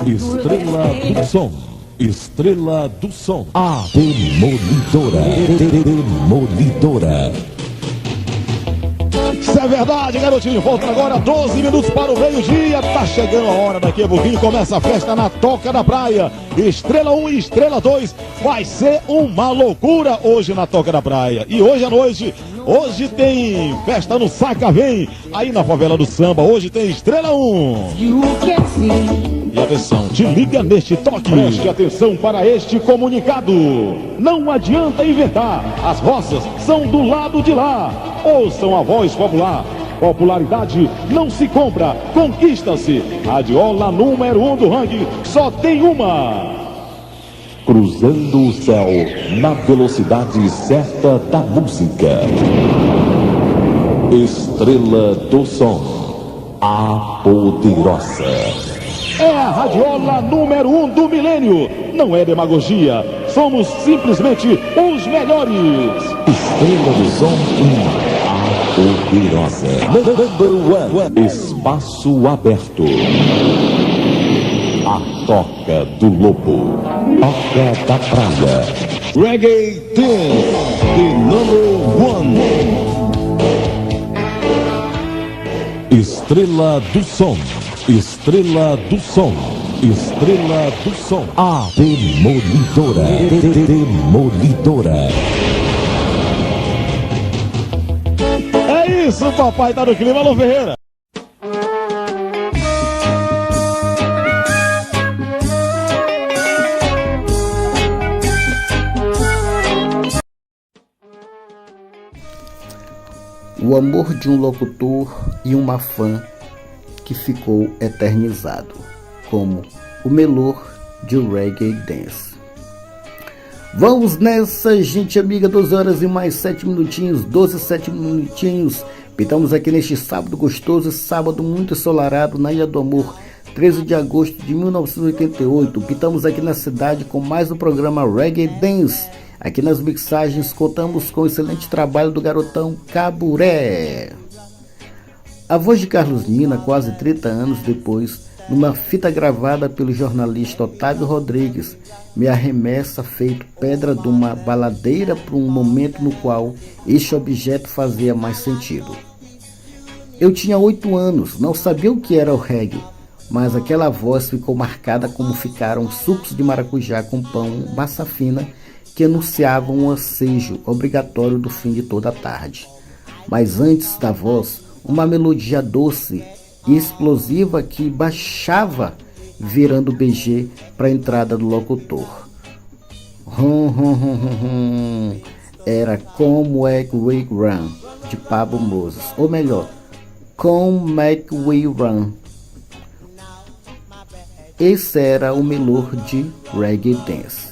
Estrela do Som. Estrela do Som. A Demolidora. Demolidora. Isso é verdade, garotinho. Volta agora, 12 minutos para o meio-dia. Tá chegando a hora daqui a pouquinho. Começa a festa na Toca da Praia. Estrela 1 e Estrela 2. Vai ser uma loucura hoje na Toca da Praia. E hoje à noite, hoje tem festa no Sacavém, aí na favela do Samba. Hoje tem Estrela 1. E atenção, te liga neste toque. Preste atenção para este comunicado. Não adianta inventar. As roças são do lado de lá. Ouçam a voz popular. Popularidade não se compra, conquista-se. Radiola número 1 do ranking, só tem uma. Cruzando o céu na velocidade certa da música. Estrela do Som. A Poderosa. É a radiola número 1 do milênio. Não é demagogia. Somos simplesmente os melhores. Estrela do Som 1. A Poderosa. Number 1. Espaço aberto. A Toca do Lobo. Toca da Praia. Reggae Dance, the number 1. Estrela do Som. Estrela do Som. Estrela do Som. A Demolidora. Demolidora. É isso, papai, tá no clima, Alô Ferreira. O amor de um locutor e uma fã que ficou eternizado, como o melor de Reggae Dance. Vamos nessa, gente amiga, 12 horas e mais 7 minutinhos, 12, 7 minutinhos. Pitamos aqui neste sábado gostoso, sábado muito ensolarado na Ilha do Amor, 13 de agosto de 1988. Pitamos aqui na cidade com mais um programa Reggae Dance. Aqui nas mixagens contamos com o excelente trabalho do garotão Caburé. A voz de Carlos Nina, quase 30 anos depois, numa fita gravada pelo jornalista Otávio Rodrigues, me arremessa feito pedra de uma baladeira para um momento no qual este objeto fazia mais sentido. Eu tinha 8 anos, não sabia o que era o reggae, mas aquela voz ficou marcada como ficaram sucos de maracujá com pão, massa fina, que anunciavam um ansejo obrigatório do fim de toda a tarde. Mas antes da voz, uma melodia doce e explosiva que baixava virando BG para a entrada do locutor. Era Como É Que We Run, de Pablo Moses, ou melhor, Como É Que We Run. Esse era o melhor de Reggae Dance.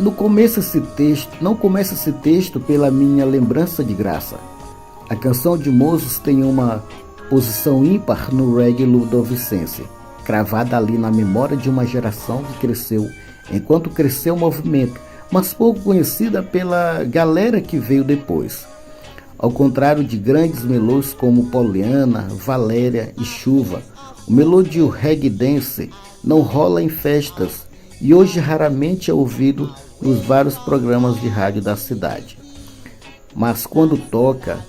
Não começa esse texto pela minha lembrança de graça. A canção de Moses tem uma posição ímpar no reggae ludovicense, cravada ali na memória de uma geração que cresceu enquanto cresceu o movimento, mas pouco conhecida pela galera que veio depois. Ao contrário de grandes melôs como Poliana, Valéria e Chuva, o melódio reggae dance não rola em festas e hoje raramente é ouvido nos vários programas de rádio da cidade. Mas quando toca,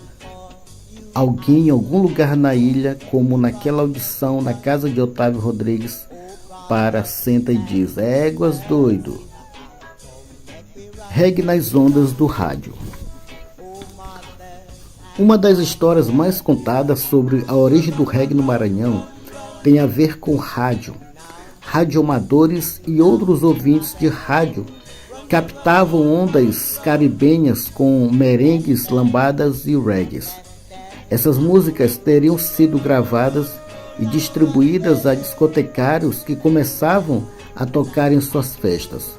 alguém em algum lugar na ilha, como naquela audição na casa de Otávio Rodrigues, senta e diz: "Éguas doido". Reggae nas ondas do rádio. Uma das histórias mais contadas sobre a origem do reggae no Maranhão tem a ver com rádio. Radioamadores e outros ouvintes de rádio captavam ondas caribenhas com merengues, lambadas e reggaes. Essas músicas teriam sido gravadas e distribuídas a discotecários que começavam a tocar em suas festas.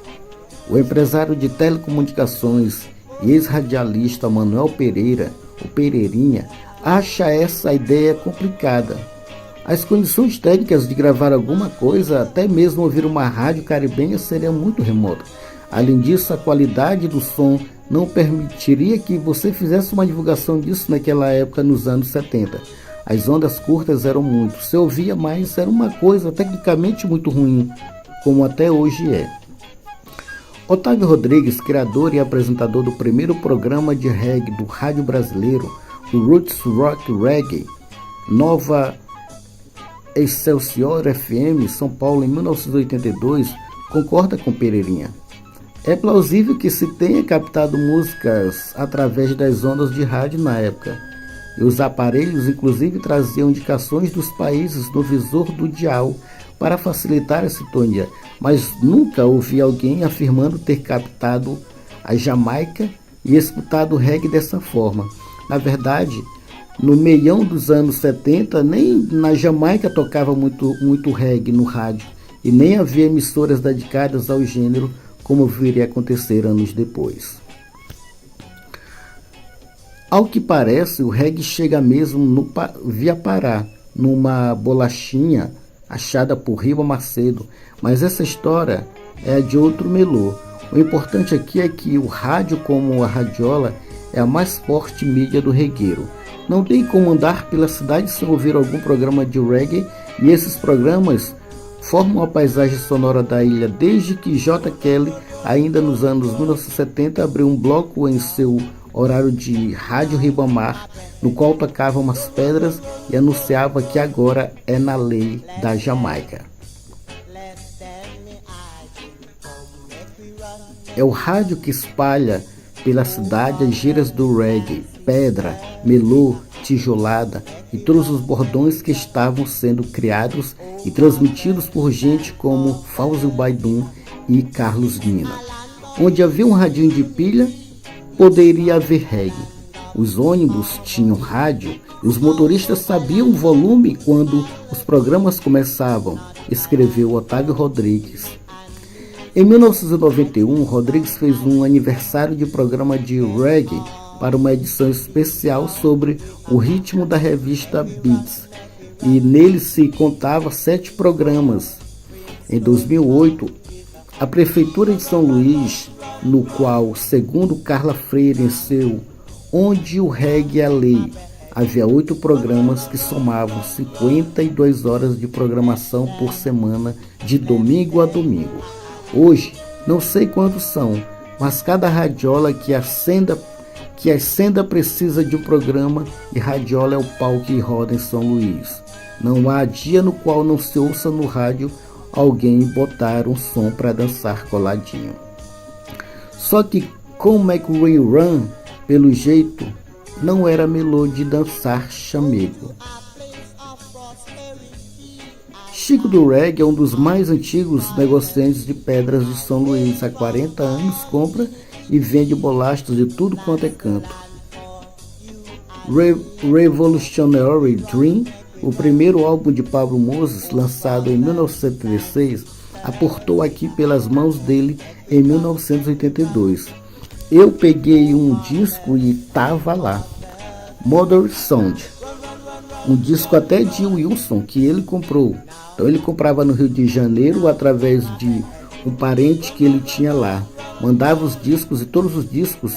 O empresário de telecomunicações e ex-radialista Manuel Pereira, o Pereirinha, acha essa ideia complicada. As condições técnicas de gravar alguma coisa, até mesmo ouvir uma rádio caribenha, seriam muito remotas. Além disso, a qualidade do som não permitiria que você fizesse uma divulgação disso naquela época, nos anos 70. As ondas curtas eram muito, você ouvia, mas era uma coisa tecnicamente muito ruim, como até hoje é. Otávio Rodrigues, criador e apresentador do primeiro programa de reggae do rádio brasileiro, o Roots Rock Reggae, Nova Excelsior FM, São Paulo, em 1982, concorda com Pereirinha. É plausível que se tenha captado músicas através das ondas de rádio na época, e os aparelhos inclusive traziam indicações dos países no visor do dial para facilitar a sintonia, mas nunca ouvi alguém afirmando ter captado a Jamaica e escutado o reggae dessa forma. Na verdade, no meião dos anos 70, nem na Jamaica tocava muito reggae no rádio, e nem havia emissoras dedicadas ao gênero, como viria a acontecer anos depois. Ao que parece, o reggae chega mesmo via Pará, numa bolachinha achada por Riba Macedo, mas essa história é a de outro melô. O importante aqui é que o rádio, como a radiola, é a mais forte mídia do regueiro. Não tem como andar pela cidade sem ouvir algum programa de reggae, e esses programas formam a paisagem sonora da ilha desde que J. Kelly, ainda nos anos 1970, abriu um bloco em seu horário de Rádio Ribamar, no qual tocava umas pedras e anunciava que agora é na lei da Jamaica. É o rádio que espalha pela cidade as gírias do reggae, pedra, melô, tijolada e todos os bordões que estavam sendo criados e transmitidos por gente como Fauzi Baidum e Carlos Nina. Onde havia um radinho de pilha, poderia haver reggae. Os ônibus tinham rádio e os motoristas sabiam o volume quando os programas começavam, escreveu Otávio Rodrigues. Em 1991, Rodrigues fez um aniversário de programa de reggae para uma edição especial sobre o ritmo da revista Beats, e nele se contava 7 programas. Em 2008, a Prefeitura de São Luís, no qual, segundo Carla Freire em seu Onde o Reggae é a Lei, havia 8 programas que somavam 52 horas de programação por semana, de domingo a domingo. Hoje, não sei quantos são, mas cada radiola que acenda precisa de um programa, e radiola é o pau que roda em São Luís. Não há dia no qual não se ouça no rádio alguém botar um som para dançar coladinho. Só que com McRae Run, pelo jeito, não era melô de dançar chamego. Chico do Reggae é um dos mais antigos negociantes de pedras de São Luís. Há 40 anos compra e vende bolachas de tudo quanto é canto. Revolutionary Dream, o primeiro álbum de Pablo Moses, lançado em 1916, aportou aqui pelas mãos dele em 1982. Eu peguei um disco e tava lá. Modern Sound, um disco até de Wilson que ele comprou. Então ele comprava no Rio de Janeiro através de um parente que ele tinha lá. Mandava os discos e todos os discos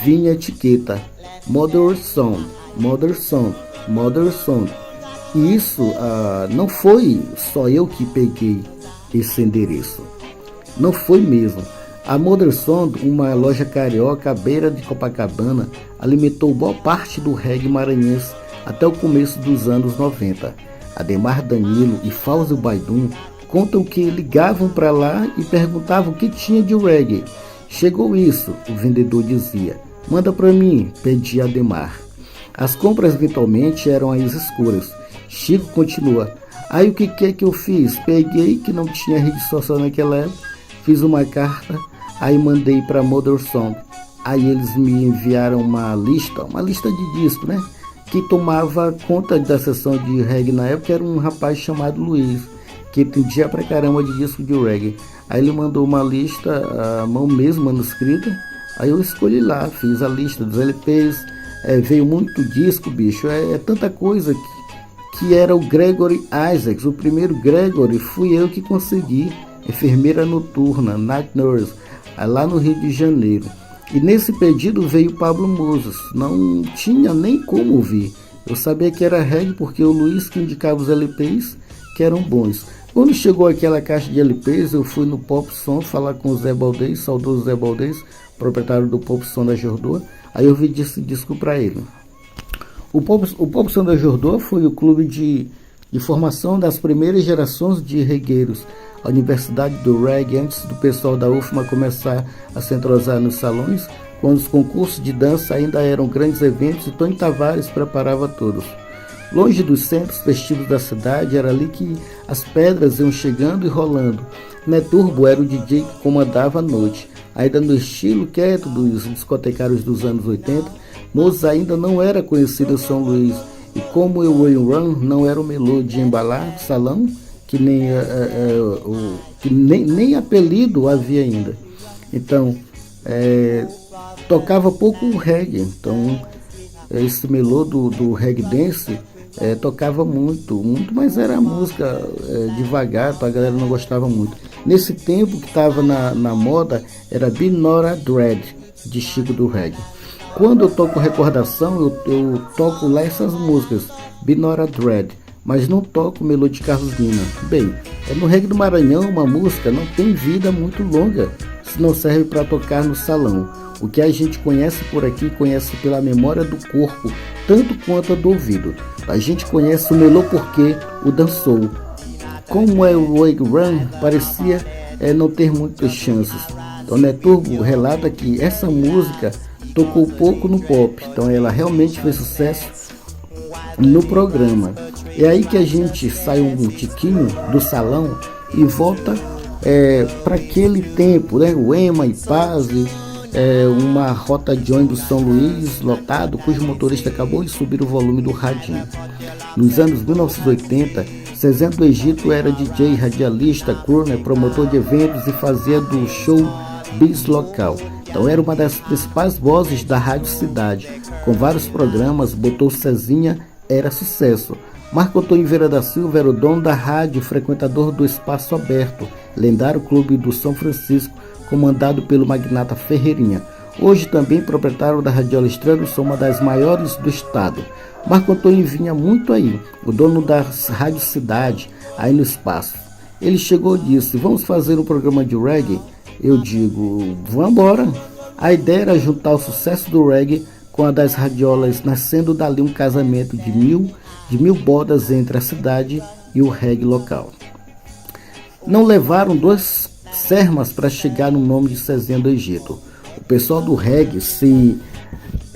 vinha a etiqueta Modern Sound, Modern Sound, Modern Sound. E isso não foi só eu que peguei esse endereço. Não foi mesmo. A Modern Sound, uma loja carioca à beira de Copacabana, alimentou boa parte do reggae maranhense até o começo dos anos 90. Ademar Danilo e Fauzi Baidum contam que ligavam para lá e perguntavam o que tinha de reggae. Chegou isso, o vendedor dizia. Manda para mim, pedia Ademar. As compras eventualmente eram as escuras. Chico continua. Aí o que é que eu fiz? Peguei, que não tinha rede social naquela época, fiz uma carta, aí mandei para Modern Sound. Aí eles me enviaram uma lista de disco, né? Que tomava conta da seção de reggae na época, era um rapaz chamado Luiz, que entendia pra caramba de disco de reggae. Aí ele mandou uma lista, a mão mesmo, manuscrita. Aí eu escolhi lá, fiz a lista dos LPs, veio muito disco, bicho, é tanta coisa que era o Gregory Isaacs, o primeiro Gregory, fui eu que consegui, enfermeira noturna, Night Nurse, lá no Rio de Janeiro. E nesse pedido veio Pablo Moses. Não tinha nem como ouvir. Eu sabia que era reggae porque o Luiz que indicava os LPs que eram bons. Quando chegou aquela caixa de LPs, eu fui no Pop Som falar com o Zé Baldez, saudoso Zé Baldez, proprietário do Pop Som da Jordô. Aí eu vi esse disco para ele. O Pop Som da Jordô foi o clube de formação das primeiras gerações de regueiros. A Universidade do Reggae, antes do pessoal da UFMA começar a se entrosar nos salões, quando os concursos de dança ainda eram grandes eventos, e Tony Tavares preparava todos. Longe dos centros festivos da cidade, era ali que as pedras iam chegando e rolando. Neturbo era o DJ que comandava a noite. Ainda no estilo quieto dos discotecários dos anos 80, Moses ainda não era conhecido em São Luís. E como o Wayne Run não era o melô de embalar salão, que nem apelido havia ainda. Então, tocava pouco o reggae. Então, esse melô do reggae dance tocava muito, mas era música devagar, então a galera não gostava muito. Nesse tempo que estava na moda, era Binora Dread, de Chico do Reggae. Quando eu toco recordação, eu toco lá essas músicas, Binora Dread, mas não toco melô de Carlos Nina. Bem, no reggae do Maranhão, uma música não tem vida muito longa, se não serve para tocar no salão. O que a gente conhece por aqui, conhece pela memória do corpo, tanto quanto a do ouvido. A gente conhece o melô porque o dançou. Como o Wake Run parecia não ter muitas chances. Então Neturbo relata que essa música tocou pouco no pop, então ela realmente fez sucesso no programa. É aí que a gente sai um tiquinho do salão e volta para aquele tempo, né? O Ema e Paz, uma rota de ônibus São Luís lotado, cujo motorista acabou de subir o volume do radinho. Nos anos 1980, Zezé do Egito era DJ, radialista, crooner, promotor de eventos e fazia do show biz local. Então era uma das principais vozes da Rádio Cidade. Com vários programas, botou Cezinha, era sucesso. Marco Antônio Vieira da Silva era o dono da rádio, frequentador do Espaço Aberto, lendário clube do São Francisco, comandado pelo magnata Ferreirinha. Hoje também proprietário da Radiola Estrela, são uma das maiores do estado. Marco Antônio vinha muito aí, o dono da Rádio Cidade, aí no Espaço. Ele chegou e disse: vamos fazer um programa de reggae? Eu digo, vamos embora. A ideia era juntar o sucesso do reggae com a das radiolas, nascendo dali um casamento de mil bodas entre a cidade e o reggae local. Não levaram 2 sermas para chegar no nome de Cezinha do Egito. O pessoal do reggae se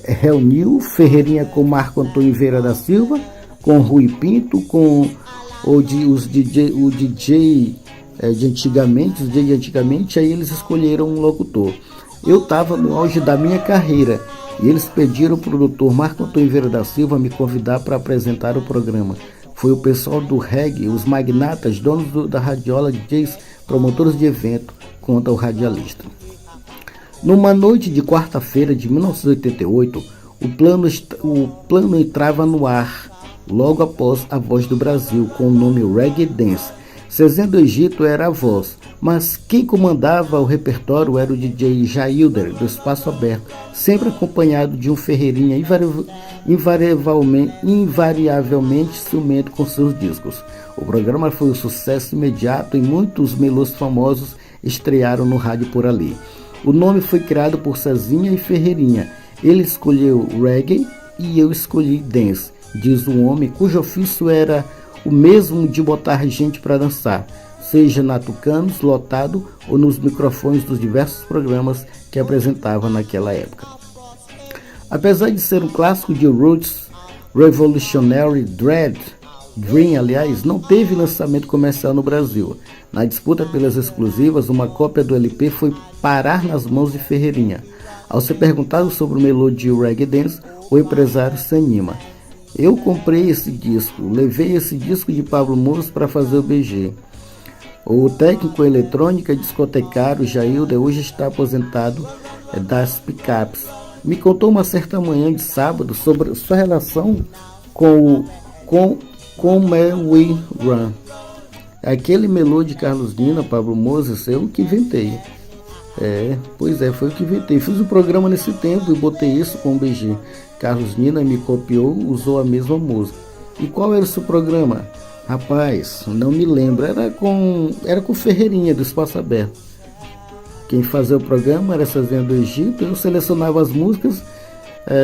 reuniu, Ferreirinha com Marco Antônio Vieira da Silva, com Rui Pinto, com o DJ de antigamente, aí eles escolheram um locutor. Eu estava no auge da minha carreira e eles pediram para o produtor Marco Antônio Vieira da Silva me convidar para apresentar o programa. Foi o pessoal do reggae, os magnatas, donos da radiola, DJs, promotores de evento, conta o radialista. Numa noite de quarta-feira de 1988, o plano entrava no ar, logo após A Voz do Brasil, com o nome Reggae Dance. Zezé do Egito era a voz, mas quem comandava o repertório era o DJ Jailder, do Espaço Aberto, sempre acompanhado de um Ferreirinha invariavelmente ciumento com seus discos. O programa foi um sucesso imediato e muitos melôs famosos estrearam no rádio por ali. O nome foi criado por Cezinha e Ferreirinha. Ele escolheu reggae e eu escolhi dance, diz o homem cujo ofício era o mesmo de botar gente para dançar, seja na Tucanos, lotado ou nos microfones dos diversos programas que apresentava naquela época. Apesar de ser um clássico de roots, Revolutionary Dream, aliás, não teve lançamento comercial no Brasil. Na disputa pelas exclusivas, uma cópia do LP foi parar nas mãos de Ferreirinha. Ao ser perguntado sobre o melô de Reggae Dance, o empresário se anima. Eu comprei esse disco, levei esse disco de Pablo Moses para fazer o BG. O técnico eletrônica discotecário Jailder hoje está aposentado das picapes. Me contou uma certa manhã de sábado sobre sua relação com We Run. Aquele melô de Carlos Nina, Pablo Moses, eu que inventei. Pois é, foi o que inventei. Fiz um programa nesse tempo e botei isso com o BG. Carlos Nina me copiou, usou a mesma música. E qual era o seu programa? Rapaz, não me lembro. Era com Ferreirinha, do Espaço Aberto. Quem fazia o programa era Cezinha do Egito. Eu selecionava as músicas,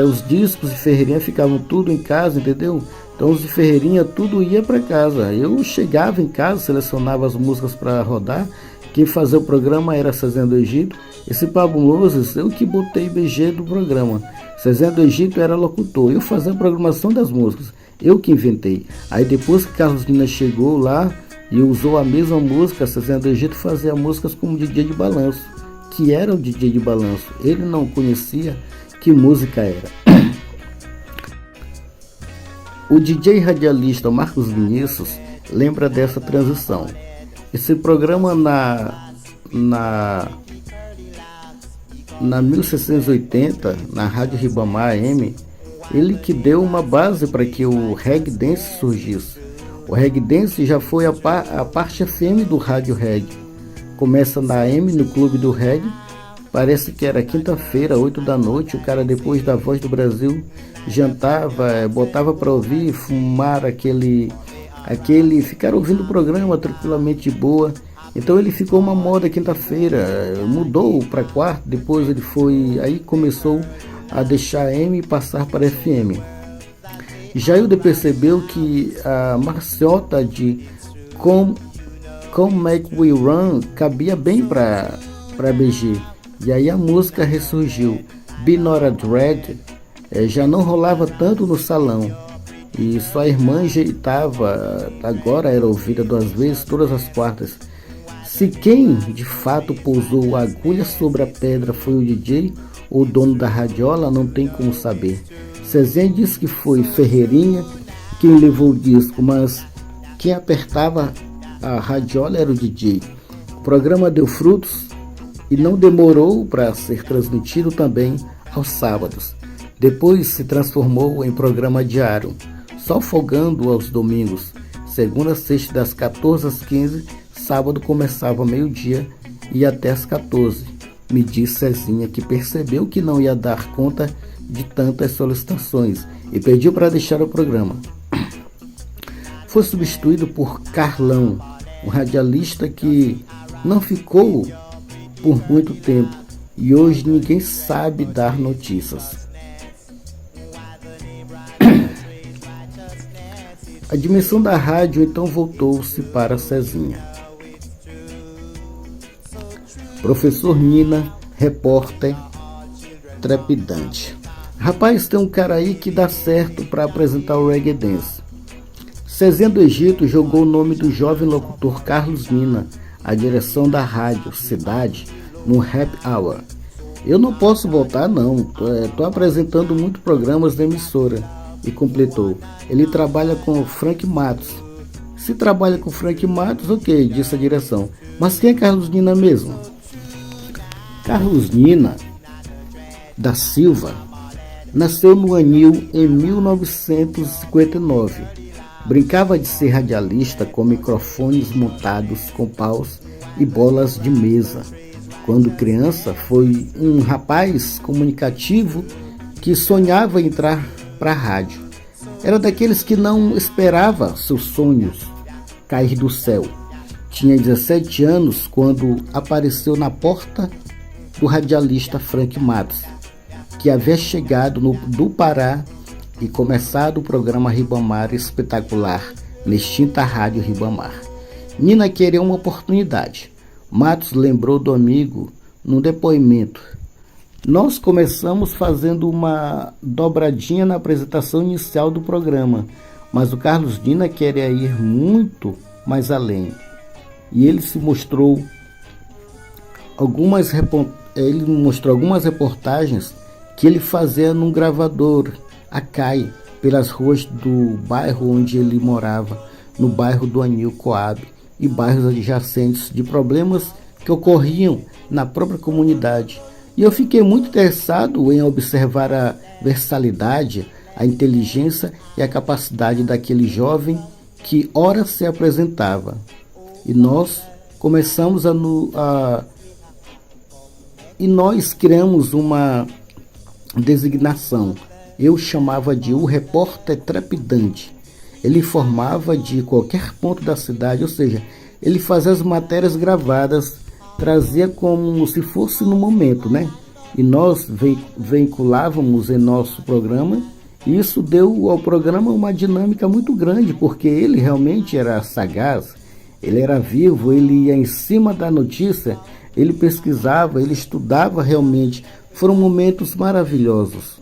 os discos de Ferreirinha ficavam tudo em casa, entendeu? Então os de Ferreirinha tudo ia para casa. Eu chegava em casa, selecionava as músicas para rodar. Quem fazia o programa era Cezinha do Egito. Esse Pablo Moses, eu que botei BG do programa. Cezinha do Egito era locutor. Eu fazia a programação das músicas. Eu que inventei. Aí depois que Carlos Nina chegou lá e usou a mesma música, Cezinha do Egito fazia músicas como DJ de balanço, que era o DJ de balanço. Ele não conhecia que música era. O DJ radialista Marcos Vinícius lembra dessa transição. Esse programa na 1680, na Rádio Ribamar AM, ele que deu uma base para que o reggae dance surgisse. O reggae dance já foi a parte FM do rádio reggae. Começa na AM, no Clube do Reggae. Parece que era quinta-feira, 8 da noite. O cara, depois da Voz do Brasil, jantava, botava para ouvir, fumar ficar ouvindo o programa tranquilamente de boa. Então ele ficou uma moda quinta-feira, mudou para quarta, depois ele foi, aí começou a deixar M e passar para FM. Jailde percebeu que a marciota de Come Make We Run cabia bem para BG, e aí a música ressurgiu. Be Not a Dread já não rolava tanto no salão, e sua irmã ajeitava, agora era ouvida 2 vezes todas as quartas. Se quem de fato pousou a agulha sobre a pedra foi o DJ ou o dono da radiola, não tem como saber. Cezinha disse que foi Ferreirinha quem levou o disco, mas quem apertava a radiola era o DJ. O programa deu frutos e não demorou para ser transmitido também aos sábados. Depois se transformou em programa diário, só folgando aos domingos, segunda a sexta das 14 às 15, sábado começava ao meio-dia e até às 14. Me disse Cezinha que percebeu que não ia dar conta de tantas solicitações e pediu para deixar o programa. Foi substituído por Carlão, um radialista que não ficou por muito tempo e hoje ninguém sabe dar notícias. A dimensão da rádio então voltou-se para Cezinha. Professor Nina, repórter trepidante. Rapaz, tem um cara aí que dá certo para apresentar o reggae dance. Cezinha do Egito jogou o nome do jovem locutor Carlos Nina à direção da rádio Cidade no Happy Hour. Eu não posso voltar não, tô apresentando muitos programas da emissora. E completou, ele trabalha com o Frank Matos. Se trabalha com o Frank Matos, ok, disse a direção. Mas quem é Carlos Nina mesmo? Carlos Nina da Silva nasceu no Anil em 1959. Brincava de ser radialista com microfones montados com paus e bolas de mesa. Quando criança, foi um rapaz comunicativo que sonhava entrar para a rádio. Era daqueles que não esperava seus sonhos cair do céu. Tinha 17 anos quando apareceu na porta do radialista Frank Matos, que havia chegado do Pará e começado o programa Ribamar espetacular na extinta Rádio Ribamar. Nina queria uma oportunidade. Matos lembrou do amigo num depoimento. Nós começamos fazendo uma dobradinha na apresentação inicial do programa, mas o Carlos Nina queria ir muito mais além. E ele mostrou algumas reportagens que ele fazia num gravador, a CAI, pelas ruas do bairro onde ele morava, no bairro do Anil Coab e bairros adjacentes, de problemas que ocorriam na própria comunidade. E eu fiquei muito interessado em observar a versatilidade, a inteligência e a capacidade daquele jovem que ora se apresentava. E nós começamos E nós criamos uma designação. Eu chamava de o repórter trepidante. Ele informava de qualquer ponto da cidade, ou seja, ele fazia as matérias gravadas, trazia como se fosse no momento, né? E nós veiculávamos em nosso programa, e isso deu ao programa uma dinâmica muito grande, porque ele realmente era sagaz, ele era vivo, ele ia em cima da notícia, ele pesquisava, ele estudava realmente. Foram momentos maravilhosos.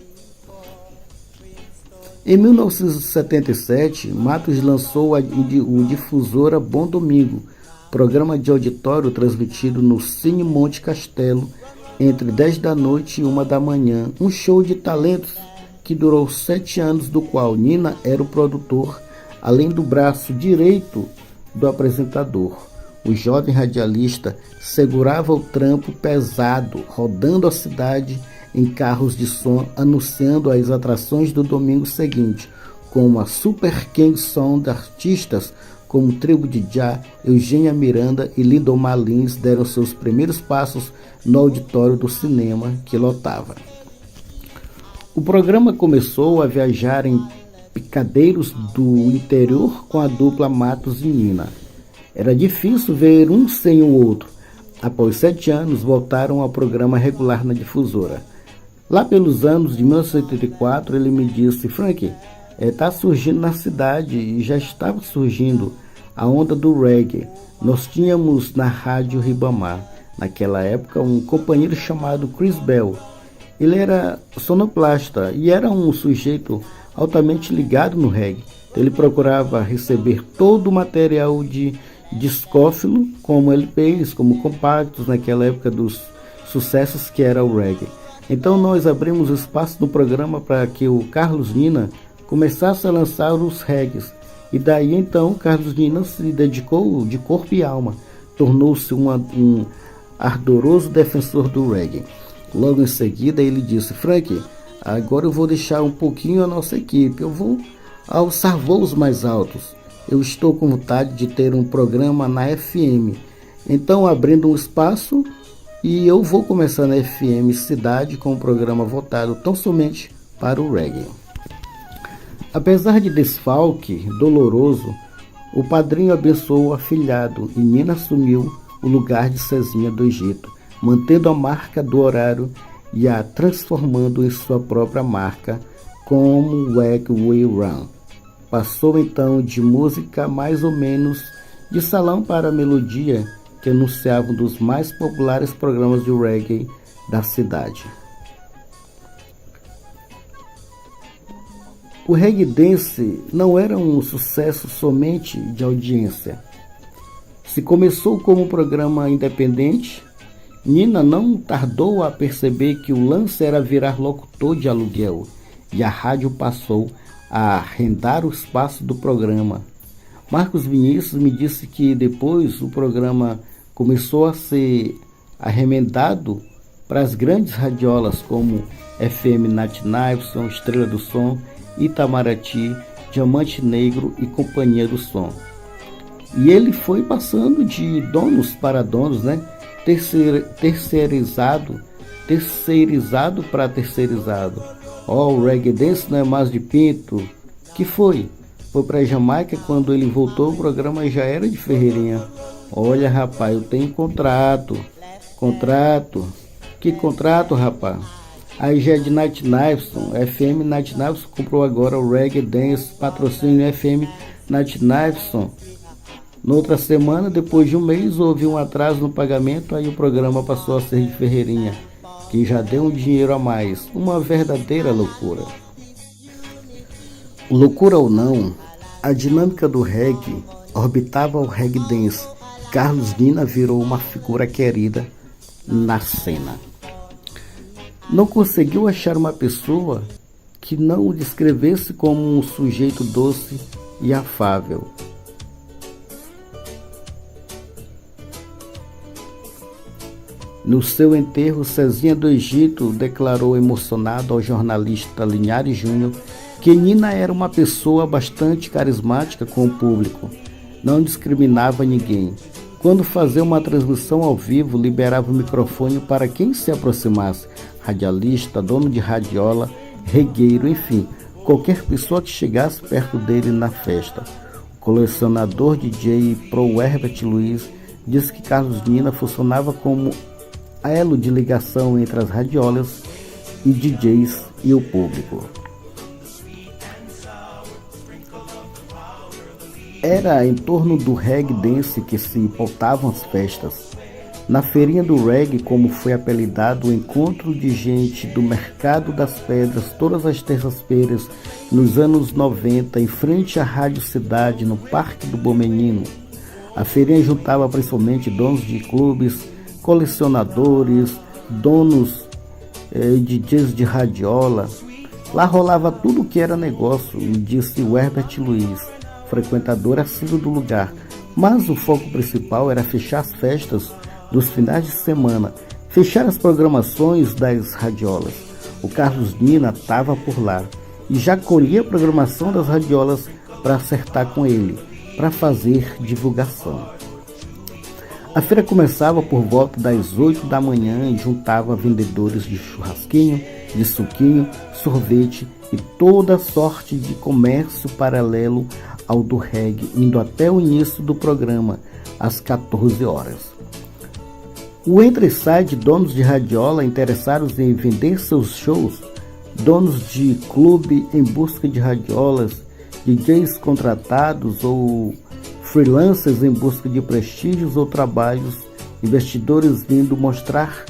Em 1977, Matos lançou o Difusora Bom Domingo, programa de auditório transmitido no Cine Monte Castelo entre 10 da noite e 1 da manhã, um show de talentos que durou 7 anos, do qual Nina era o produtor, além do braço direito do apresentador. O jovem radialista segurava o trampo pesado, rodando a cidade em carros de som, anunciando as atrações do domingo seguinte, como a Super King Sound de artistas como Tribo de Já, Eugênia Miranda e Lindomar Lins deram seus primeiros passos no auditório do cinema, que lotava. O programa começou a viajar em picadeiros do interior com a dupla Matos e Nina. Era difícil ver um sem o outro. Após 7 anos, voltaram ao programa regular na Difusora. Lá pelos anos de 1984, ele me disse: Frank, está surgindo na cidade, e já estava surgindo, a onda do reggae. Nós tínhamos na rádio Ribamar, naquela época, um companheiro chamado Chris Bell. Ele era sonoplasta e era um sujeito altamente ligado no reggae. Ele procurava receber todo o material de discófilo, como LPs, como compactos, naquela época dos sucessos que era o reggae. Então nós abrimos espaço no programa para que o Carlos Nina começasse a lançar os reggaes. E daí então Carlos Nina se dedicou de corpo e alma, tornou-se um ardoroso defensor do reggae. Logo em seguida ele disse: Frank, agora eu vou deixar um pouquinho a nossa equipe, eu vou alçar voos mais altos. Eu estou com vontade de ter um programa na FM. Então, abrindo um espaço, e eu vou começar na FM Cidade com um programa voltado tão somente para o reggae. Apesar de desfalque doloroso, o padrinho abençoou o afilhado e Nina assumiu o lugar de Cezinha do Egito, mantendo a marca do horário e a transformando em sua própria marca, como Wag We Run. Passou então de música mais ou menos de salão para melodia, que anunciava um dos mais populares programas de reggae da cidade. O reggae dance não era um sucesso somente de audiência. Se começou como um programa independente, Nina não tardou a perceber que o lance era virar locutor de aluguel, e a rádio passou a arrendar o espaço do programa. Marcos Vinícius me disse que depois o programa começou a ser arremendado para as grandes radiolas como FM Nat Nilson, Estrela do Som, Itamaraty, Diamante Negro e Companhia do Som. E ele foi passando de donos para donos, né? Terceirizado para terceirizado. O reggae dance não é mais de pinto. Que foi? Foi para Jamaica. Quando ele voltou, o programa já era de Ferreirinha. Olha, rapaz, eu tenho contrato. Que contrato, rapaz? Aí já é de Nat Nilson. FM Nat Nilson comprou agora o reggae dance, patrocínio FM Nat Nilson. Noutra semana, depois de um mês, houve um atraso no pagamento, aí o programa passou a ser de Ferreirinha, que já deu um dinheiro a mais. Uma verdadeira loucura. Loucura ou não, a dinâmica do reggae orbitava o reggae dance. Carlos Nina virou uma figura querida na cena. Não conseguiu achar uma pessoa que não o descrevesse como um sujeito doce e afável. No seu enterro, Cezinha do Egito declarou emocionado ao jornalista Linhares Júnior que Nina era uma pessoa bastante carismática com o público, não discriminava ninguém. Quando fazia uma transmissão ao vivo, liberava o microfone para quem se aproximasse, radialista, dono de radiola, regueiro, enfim, qualquer pessoa que chegasse perto dele na festa. O colecionador DJ Pro Herbert Luiz disse que Carlos Nina funcionava como elo de ligação entre as radiolas e DJs e o público. Era em torno do reggae dance que se pautavam as festas. Na feirinha do reggae, como foi apelidado, o encontro de gente do Mercado das Pedras todas as terças-feiras nos anos 90, em frente à Rádio Cidade, no Parque do Bom Menino. A feirinha juntava principalmente donos de clubes, colecionadores, donos DJs de radiola. Lá rolava tudo o que era negócio, disse o Herbert Luiz, frequentador assíduo do lugar. Mas o foco principal era fechar as festas dos finais de semana, fechar as programações das radiolas. O Carlos Nina estava por lá e já colhia a programação das radiolas para acertar com ele, para fazer divulgação. A feira começava por volta das 8 da manhã e juntava vendedores de churrasquinho, de suquinho, sorvete e toda sorte de comércio paralelo ao do reggae, indo até o início do programa, às 14 horas. O entra e sai de donos de radiola interessados em vender seus shows, donos de clube em busca de radiolas, DJs contratados ou freelancers em busca de prestígios ou trabalhos, investidores vindo mostrar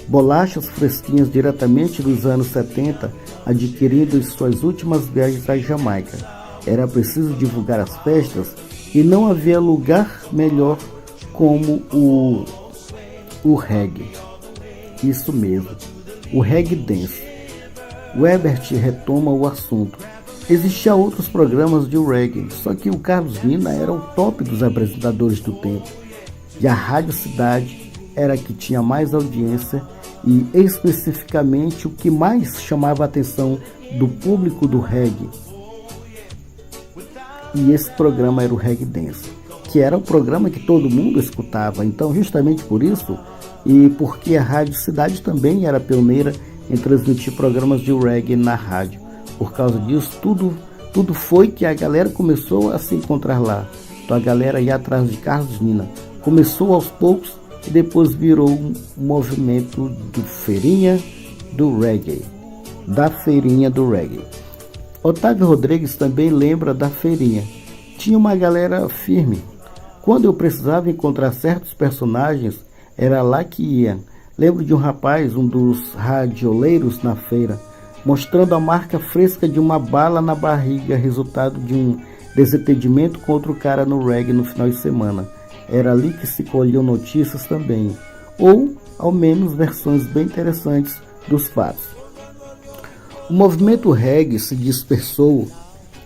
bolachas fresquinhas diretamente dos anos 70, adquirindo suas últimas viagens à Jamaica. Era preciso divulgar as festas e não havia lugar melhor como o reggae. Isso mesmo, o reggae dance. O Herbert retoma o assunto. Existiam outros programas de reggae, só que o Carlos Nina era o top dos apresentadores do tempo. E a Rádio Cidade era a que tinha mais audiência e especificamente o que mais chamava a atenção do público do reggae. E esse programa era o Reggae Dance, que era um programa que todo mundo escutava. Então, justamente por isso, e porque a Rádio Cidade também era pioneira em transmitir programas de reggae na rádio. Por causa disso, tudo foi que a galera começou a se encontrar lá. Então a galera ia atrás de Carlos Nina. Começou aos poucos e depois virou um movimento do Feirinha do Reggae. Da Feirinha do Reggae. Otávio Rodrigues também lembra da feirinha. Tinha uma galera firme. Quando eu precisava encontrar certos personagens, era lá que ia. Lembro de um rapaz, um dos radioleiros na feira, mostrando a marca fresca de uma bala na barriga, resultado de um desentendimento com outro cara no reggae no final de semana. Era ali que se colhiam notícias também, ou ao menos versões bem interessantes dos fatos. O movimento reggae se dispersou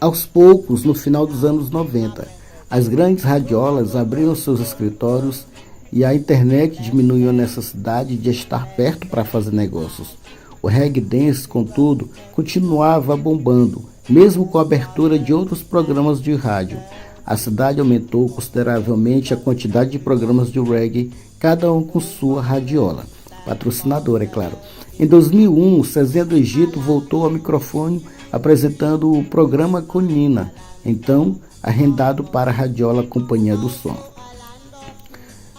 aos poucos no final dos anos 90. As grandes radiolas abriram seus escritórios e a internet diminuiu a necessidade de estar perto para fazer negócios. O reggae dance, contudo, continuava bombando, mesmo com a abertura de outros programas de rádio. A cidade aumentou consideravelmente a quantidade de programas de reggae, cada um com sua radiola. Patrocinador, é claro. Em 2001, Cezinha do Egito voltou ao microfone apresentando o programa com Nina, então arrendado para a radiola Companhia do Som.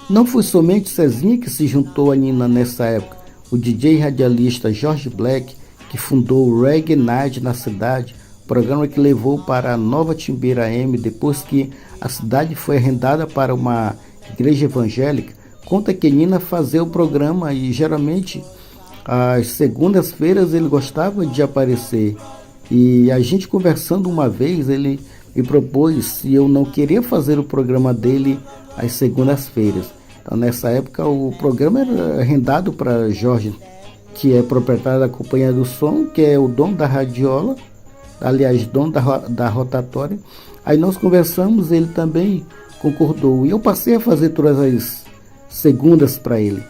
Não foi somente Cezinha que se juntou a Nina nessa época. O DJ radialista George Black, que fundou o Reggae Night na cidade, programa que levou para a Nova Timbeira AM depois que a cidade foi arrendada para uma igreja evangélica, conta que Nina fazia o programa e geralmente às segundas-feiras ele gostava de aparecer. E a gente conversando uma vez, ele me propôs se eu não queria fazer o programa dele às segundas-feiras. Então, nessa época, o programa era arrendado para Jorge, que é proprietário da Companhia do Som, que é o dono da radiola, aliás, dono da rotatória. Aí nós conversamos, ele também concordou. E eu passei a fazer todas as segundas para ele.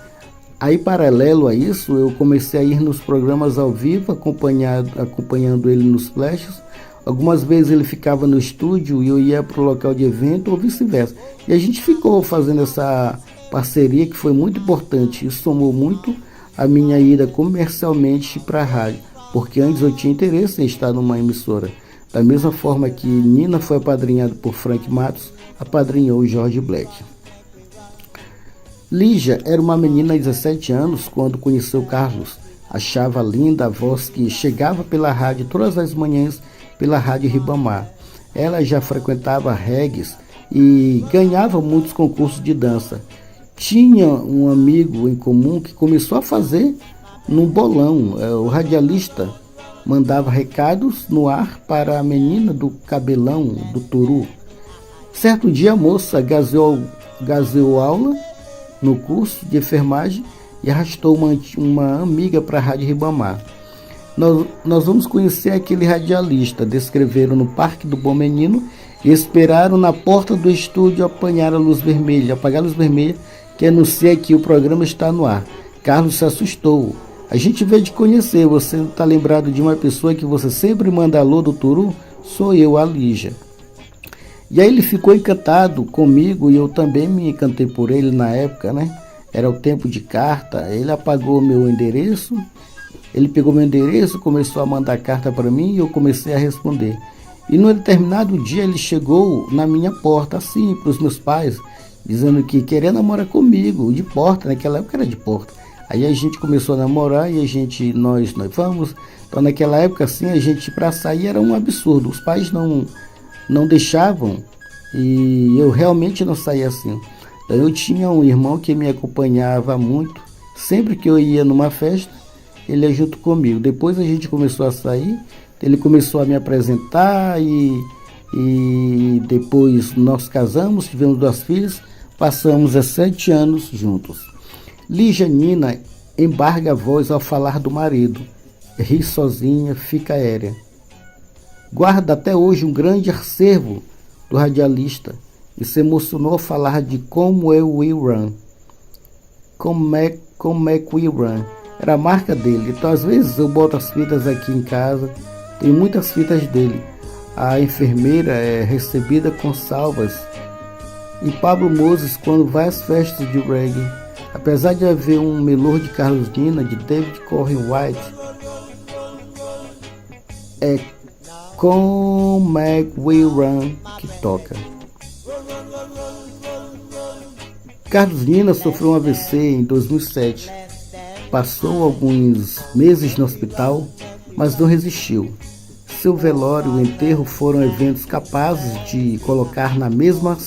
Aí, paralelo a isso, eu comecei a ir nos programas ao vivo, acompanhando ele nos flashes, Algumas vezes ele ficava no estúdio e eu ia para o local de evento ou vice-versa. E a gente ficou fazendo essa parceria que foi muito importante. Isso somou muito a minha ida comercialmente para a rádio, porque antes eu tinha interesse em estar numa emissora. Da mesma forma que Nina foi apadrinhada por Frank Matos, apadrinhou o George Black. Lígia era uma menina de 17 anos quando conheceu Carlos. Achava linda a voz que chegava pela rádio todas as manhãs pela Rádio Ribamar. Ela já frequentava regues e ganhava muitos concursos de dança. Tinha um amigo em comum que começou a fazer num bolão. O radialista mandava recados no ar para a menina do cabelão, do turu. Certo dia a moça gazeou aula no curso de enfermagem e arrastou uma amiga para a Rádio Ribamar. Nós vamos conhecer aquele radialista. Descreveram no Parque do Bom Menino e esperaram na porta do estúdio apagar a luz vermelha, que anuncia que o programa está no ar. Carlos se assustou. A gente veio de conhecer. Você não está lembrado de uma pessoa que você sempre manda alô do Turu? Sou eu, a Lígia. E aí ele ficou encantado comigo e eu também me encantei por ele na época, né? Era o tempo de carta. Ele apagou meu endereço. Ele pegou meu endereço, começou a mandar carta para mim e eu comecei a responder. E num determinado dia ele chegou na minha porta, assim, para os meus pais, dizendo que queria namorar comigo, de porta, naquela época era de porta. Aí a gente começou a namorar e nós noivamos. Então naquela época, assim, a gente para sair era um absurdo. Os pais não deixavam e eu realmente não saía assim. Então, eu tinha um irmão que me acompanhava muito. Sempre que eu ia numa festa, ele ia junto comigo. Depois a gente começou a sair, ele começou a me apresentar e depois nós casamos, tivemos 2 filhas, passamos 17 anos juntos. Lígia Nina embarga a voz ao falar do marido, ri sozinha, fica aérea. Guarda até hoje um grande acervo do radialista e se emocionou ao falar de como é o We Run. Como é que We Run. Era a marca dele. Então às vezes eu boto as fitas aqui em casa, tem muitas fitas dele. A enfermeira é recebida com salvas. E Pablo Moses, quando vai às festas de reggae, apesar de haver um melor de Carlos Nina, de David Corey White, é Como é que We Run que toca. Carlos Nina sofreu um AVC em 2007. Passou alguns meses no hospital, mas não resistiu. Seu velório e o enterro foram eventos capazes de colocar na mesma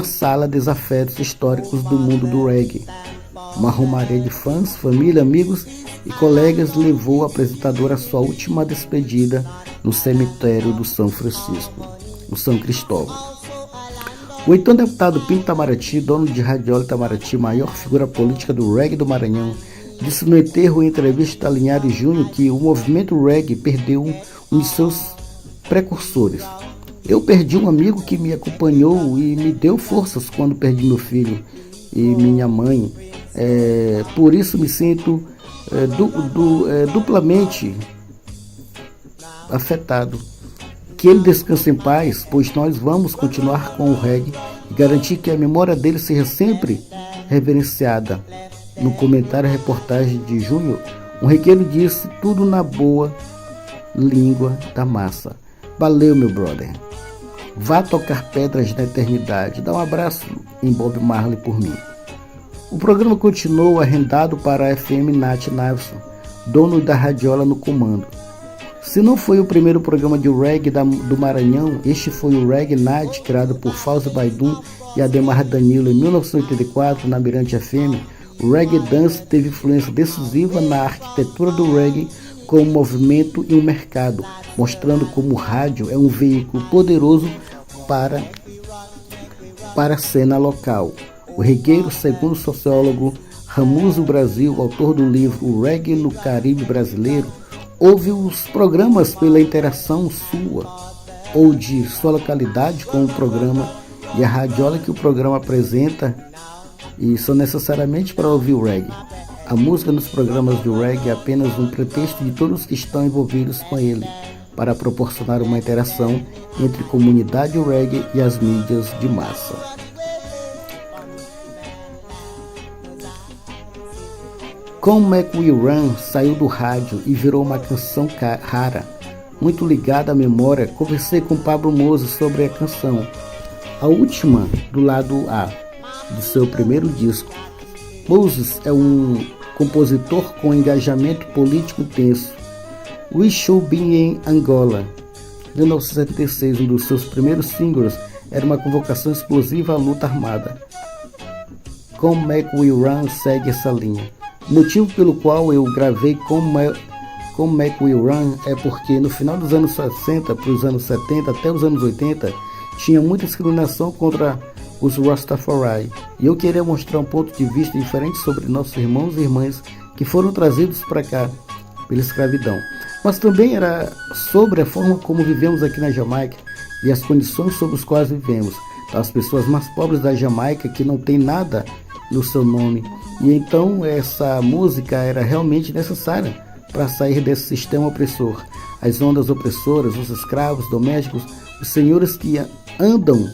sala desafetos históricos do mundo do reggae. Uma romaria de fãs, família, amigos e colegas levou a apresentadora à sua última despedida no cemitério do São Francisco, no São Cristóvão. O então deputado Pinto Itamaraty, dono de Radiola Itamaraty, maior figura política do reggae do Maranhão, disse no enterro em entrevista a Linhares Júnior que o movimento reggae perdeu um de seus precursores. Eu perdi um amigo que me acompanhou e me deu forças quando perdi meu filho e minha mãe. Por isso me sinto duplamente afetado. Que ele descanse em paz, pois nós vamos continuar com o reggae e garantir que a memória dele seja sempre reverenciada. No comentário reportagem de Júnior, um regueiro disse tudo na boa língua da massa. Valeu, meu brother. Vá tocar pedras na eternidade. Dá um abraço em Bob Marley por mim. O programa continuou arrendado para a FM Nat Naveson, dono da radiola no comando. Se não foi o primeiro programa de reggae do Maranhão, este foi o Reggae Night, criado por Fausto Baidum e Ademar Danilo em 1984 na Mirante FM. O Reggae Dance teve influência decisiva na arquitetura do reggae como movimento e um mercado, mostrando como o rádio é um veículo poderoso para a cena local. O regueiro, segundo o sociólogo Ramuso Brasil, autor do livro O Reggae no Caribe Brasileiro, ouve os programas pela interação sua ou de sua localidade com o programa e a radiola que o programa apresenta e são necessariamente para ouvir o reggae. A música nos programas de reggae é apenas um pretexto de todos que estão envolvidos com ele, para proporcionar uma interação entre a comunidade reggae e as mídias de massa. Come Make We Run saiu do rádio e virou uma canção rara, muito ligada à memória. Conversei com Pablo Moses sobre a canção, a última do lado A do seu primeiro disco. Moses é um compositor com engajamento político intenso. We Should Be in Angola, de 1976, um dos seus primeiros singles, era uma convocação explosiva à luta armada. Come Make We Run segue essa linha. O motivo pelo qual eu gravei Come Make We Run é porque no final dos anos 60 para os anos 70 até os anos 80 tinha muita discriminação contra os Rastafari, e eu queria mostrar um ponto de vista diferente sobre nossos irmãos e irmãs que foram trazidos para cá pela escravidão, mas também era sobre a forma como vivemos aqui na Jamaica e as condições sob as quais vivemos. As pessoas mais pobres da Jamaica que não tem nada no seu nome, e então essa música era realmente necessária para sair desse sistema opressor, as ondas opressoras, os escravos domésticos, os senhores que andam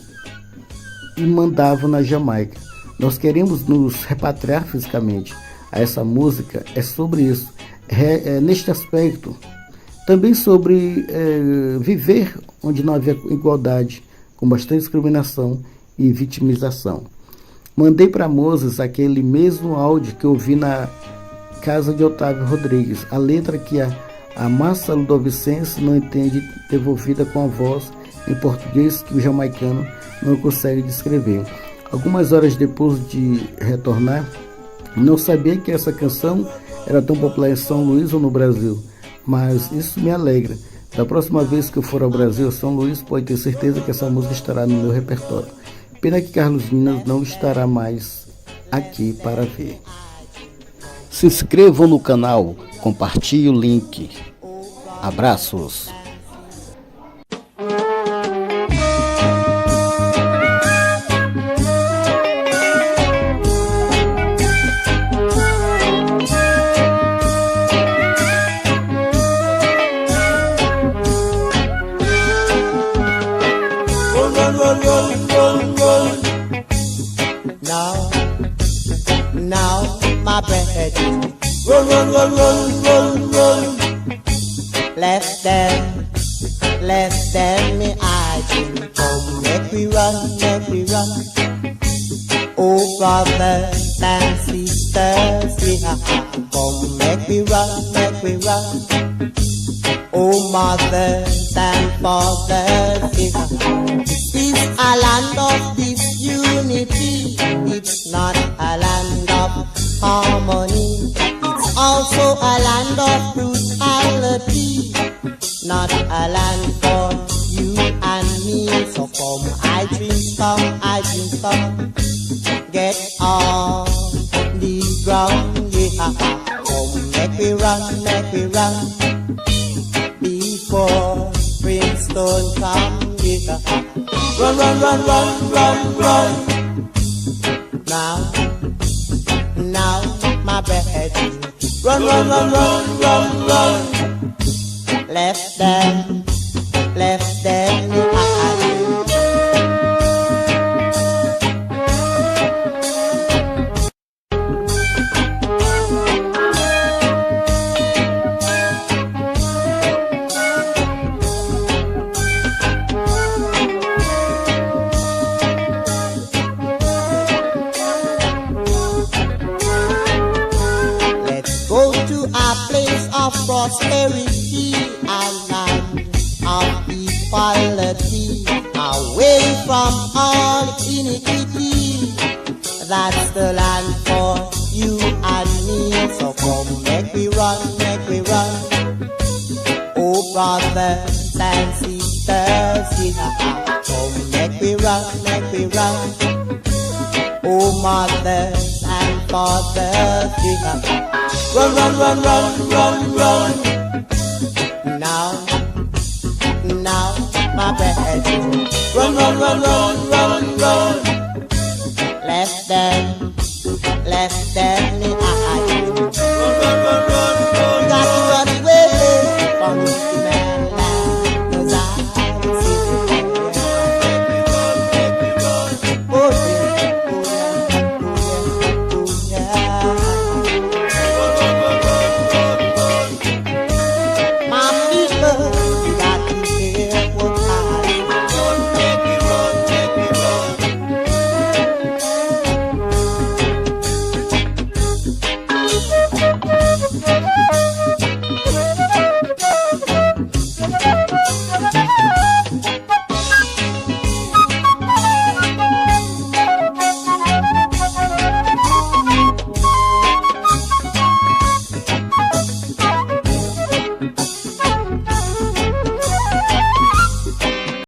e mandavam na Jamaica. Nós queremos nos repatriar fisicamente. Essa música é sobre isso, neste aspecto. Também sobre viver onde não havia igualdade, com bastante discriminação e vitimização. Mandei para Moses aquele mesmo áudio que eu vi na casa de Otávio Rodrigues, a letra que a massa ludovicense não entende, devolvida com a voz em português que o jamaicano não consegue descrever. Algumas horas depois de retornar, não sabia que essa canção era tão popular em São Luís ou no Brasil, mas isso me alegra. Da próxima vez que eu for ao Brasil, São Luís, pode ter certeza que essa música estará no meu repertório. Pena que Carlos Minas não estará mais aqui para ver. Se inscrevam no canal, compartilhe o link. Abraços. Now, my brethren, run. Left them, me hiding. Come, make we run. Oh, brothers and sisters, yeah. Come, make we run. Oh, mothers and fathers, yeah. This is a land of disunity. It's not a land of harmony. It's also a land of brutality. Not a land for you and me. So come, I dreams come. Get on the ground, yeah. Come, make we run. Before brimstone come, yeah. Run. Now, my brethren, run. Left them behind. Let's go to a place of prosperity and land of equality, away from all iniquity. That's the land for you and me. So come, make we run. Oh, brothers and sisters, yeah. Come, make we run. Oh, mothers and fathers, yeah. Run. Now, my brethren, run. Left them